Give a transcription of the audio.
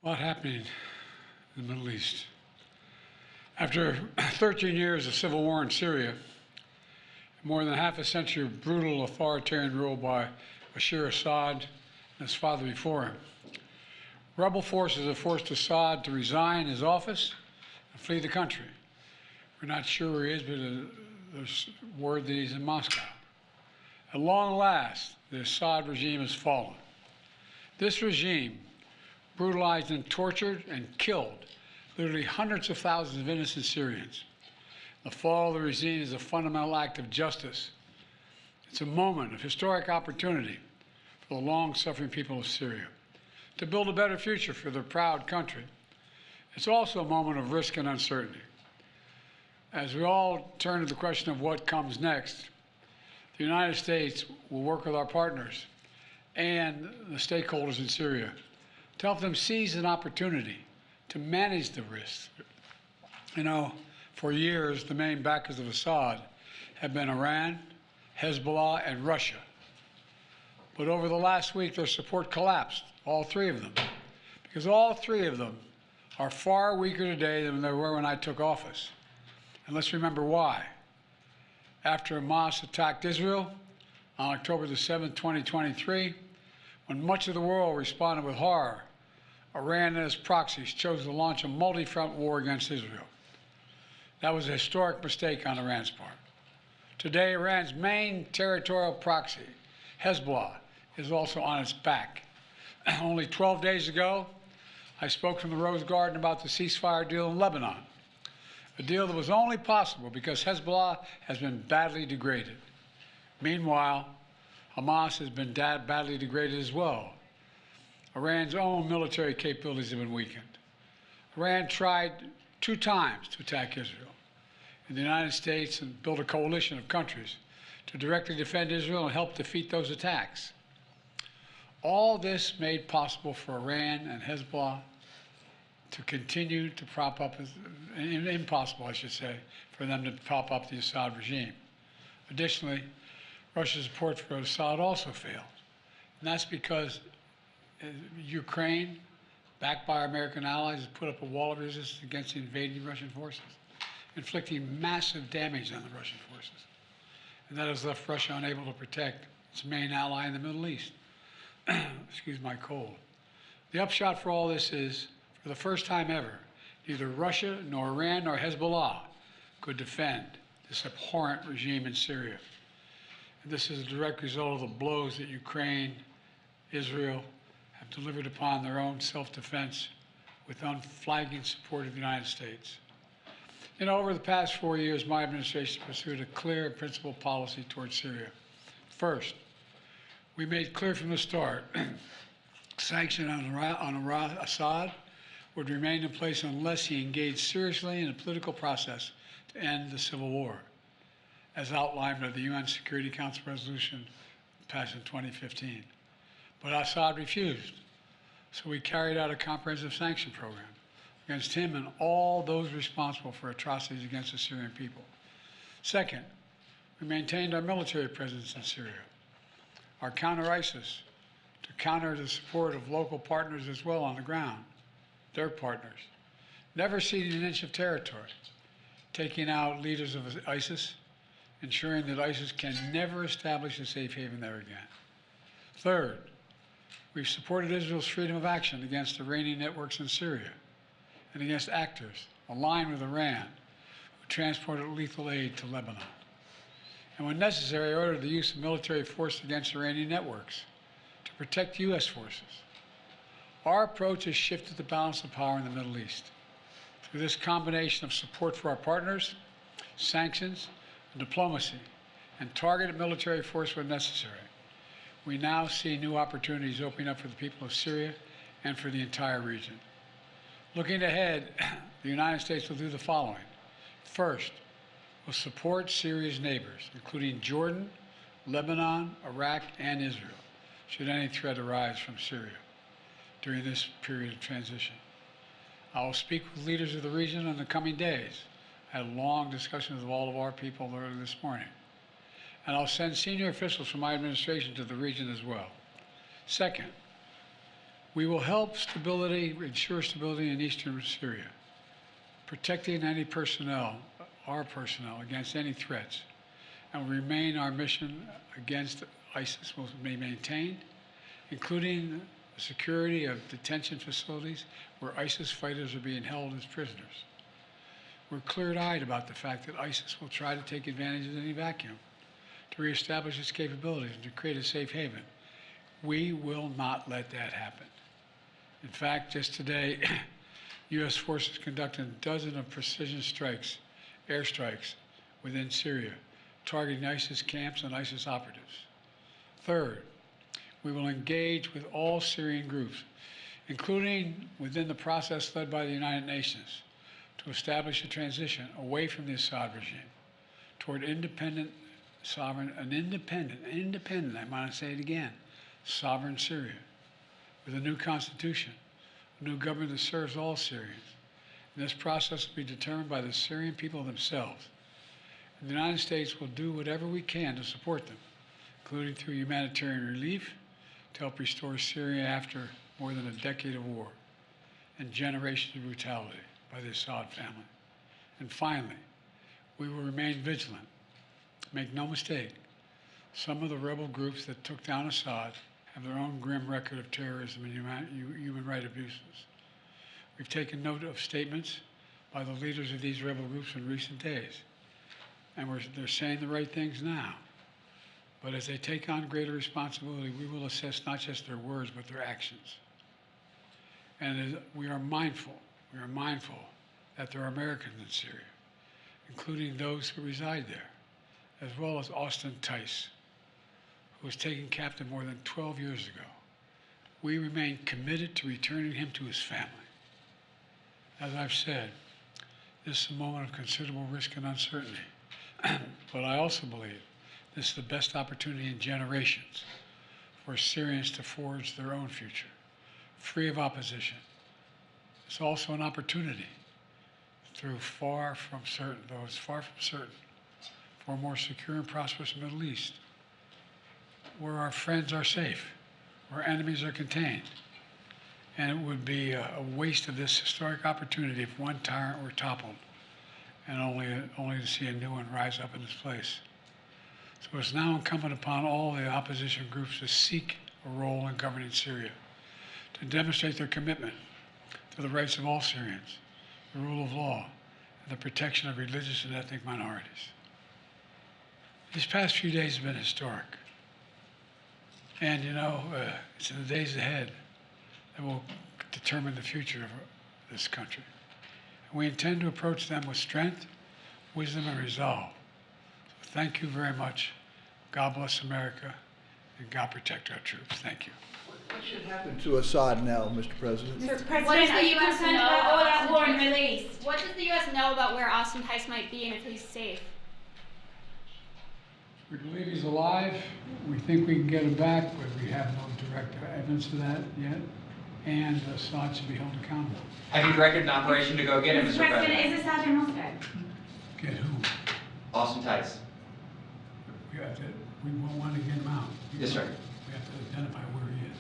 A lot happening in the Middle East. After 13 years of civil war in Syria, more than half a century of brutal authoritarian rule by Bashar Assad and his father before him, rebel forces have forced Assad to resign his office and flee the country. We're not sure where he is, but there's word that he's in Moscow. At long last, the Assad regime has fallen. This regime brutalized and tortured and killed literally hundreds of thousands of innocent Syrians. The fall of the regime is a fundamental act of justice. It's a moment of historic opportunity for the long-suffering people of Syria to build a better future for their proud country. It's also a moment of risk and uncertainty. As we all turn to the question of what comes next, the United States will work with our partners and the stakeholders in Syria to help them seize an opportunity to manage the risks. You know, for years, the main backers of Assad have been Iran, Hezbollah, and Russia. But over the last week, their support collapsed, all three of them, because all three of them are far weaker today than they were when I took office. And let's remember why. After Hamas attacked Israel on October the 7th, 2023, when much of the world responded with horror, Iran and its proxies chose to launch a multi-front war against Israel. That was a historic mistake on Iran's part. Today, Iran's main territorial proxy, Hezbollah, is also on its back. Only 12 days ago, I spoke from the Rose Garden about the ceasefire deal in Lebanon, a deal that was only possible because Hezbollah has been badly degraded. Meanwhile, Hamas has been badly degraded as well. Iran's own military capabilities have been weakened. Iran tried 2 times to attack Israel, and the United States and built a coalition of countries to directly defend Israel and help defeat those attacks. All this made possible for Iran and Hezbollah to continue to prop up, impossible, I should say, for them to prop up the Assad regime. Additionally, Russia's support for Assad also failed, and that's because Ukraine, backed by our American allies, has put up a wall of resistance against the invading Russian forces, inflicting massive damage on the Russian forces. And that has left Russia unable to protect its main ally in the Middle East. Excuse my cold. The upshot for all this is, for the first time ever, neither Russia, nor Iran, nor Hezbollah could defend this abhorrent regime in Syria. And this is a direct result of the blows that Ukraine, Israel, have delivered upon their own self-defense with unflagging support of the United States. You know, over the past 4 years, my administration pursued a clear and principled policy towards Syria. First, we made clear from the start sanctions on Assad would remain in place unless he engaged seriously in a political process to end the civil war, as outlined by the UN Security Council resolution passed in 2015. But Assad refused, so we carried out a comprehensive sanction program against him and all those responsible for atrocities against the Syrian people. Second, we maintained our military presence in Syria, our counter-ISIS, to counter the support of local partners as well on the ground, their partners, never ceding an inch of territory, taking out leaders of ISIS, ensuring that ISIS can never establish a safe haven there again. Third, we've supported Israel's freedom of action against Iranian networks in Syria and against actors aligned with Iran who transported lethal aid to Lebanon. And when necessary, ordered the use of military force against Iranian networks to protect U.S. forces. Our approach has shifted the balance of power in the Middle East. Through this combination of support for our partners, sanctions, diplomacy, and targeted military force when necessary, we now see new opportunities opening up for the people of Syria and for the entire region. Looking ahead, the United States will do the following. First, we'll support Syria's neighbors, including Jordan, Lebanon, Iraq, and Israel, should any threat arise from Syria during this period of transition. I will speak with leaders of the region in the coming days. I had long discussions with all of our people earlier this morning. And I'll send senior officials from my administration to the region as well. Second, We will help ensure stability in eastern Syria, protecting any personnel, our personnel, against any threats, and will remain our mission against ISIS will be maintained, including the security of detention facilities where ISIS fighters are being held as prisoners. We're clear-eyed about the fact that ISIS will try to take advantage of any vacuum to reestablish its capabilities and to create a safe haven. We will not let that happen. In fact, just today, U.S. forces conducted dozens of precision strikes, airstrikes, within Syria, targeting ISIS camps and ISIS operatives. Third, we will engage with all Syrian groups, including within the process led by the United Nations, to establish a transition away from the Assad regime toward independent, sovereign, independent, I want to say it again, sovereign Syria, with a new constitution, a new government that serves all Syrians. And this process will be determined by the Syrian people themselves. And the United States will do whatever we can to support them, including through humanitarian relief, to help restore Syria after more than a decade of war and generations of brutality by the Assad family. And finally, we will remain vigilant. Make no mistake, some of the rebel groups that took down Assad have their own grim record of terrorism and human rights abuses. We've taken note of statements by the leaders of these rebel groups in recent days, and they're saying the right things now. But as they take on greater responsibility, we will assess not just their words, but their actions. And we are mindful that there are Americans in Syria, including those who reside there, as well as Austin Tice, who was taken captive more than 12 years ago. We remain committed to returning him to his family. As I've said, this is a moment of considerable risk and uncertainty, but I also believe this is the best opportunity in generations for Syrians to forge their own future, free of opposition. It's also an opportunity though it's far from certain, for a more secure and prosperous Middle East, where our friends are safe, where enemies are contained. And it would be a waste of this historic opportunity if one tyrant were toppled and only to see a new one rise up in its place. So it's now incumbent upon all the opposition groups to seek a role in governing Syria, to demonstrate their commitment to the rights of all Syrians, the rule of law, and the protection of religious and ethnic minorities. These past few days have been historic. And it's in the days ahead that will determine the future of this country. And we intend to approach them with strength, wisdom, and resolve. So thank you very much. God bless America, and God protect our troops. Thank you. What should happen to Assad now, Mr. President? Mr. President, What does are the you U.S. concerned know about all about that Austin war in Tice? the Middle East? What does the U.S. know about where Austin Tice might be and if he's safe? We believe he's alive. We think we can get him back, but we have no direct evidence of that yet. And Assad should be held accountable. Have you directed an operation to go get him, Mr. President? Is Assad in Moscow? Get who? Austin Tice. We won't want to get him out. Yes, sir. We have to identify where he is.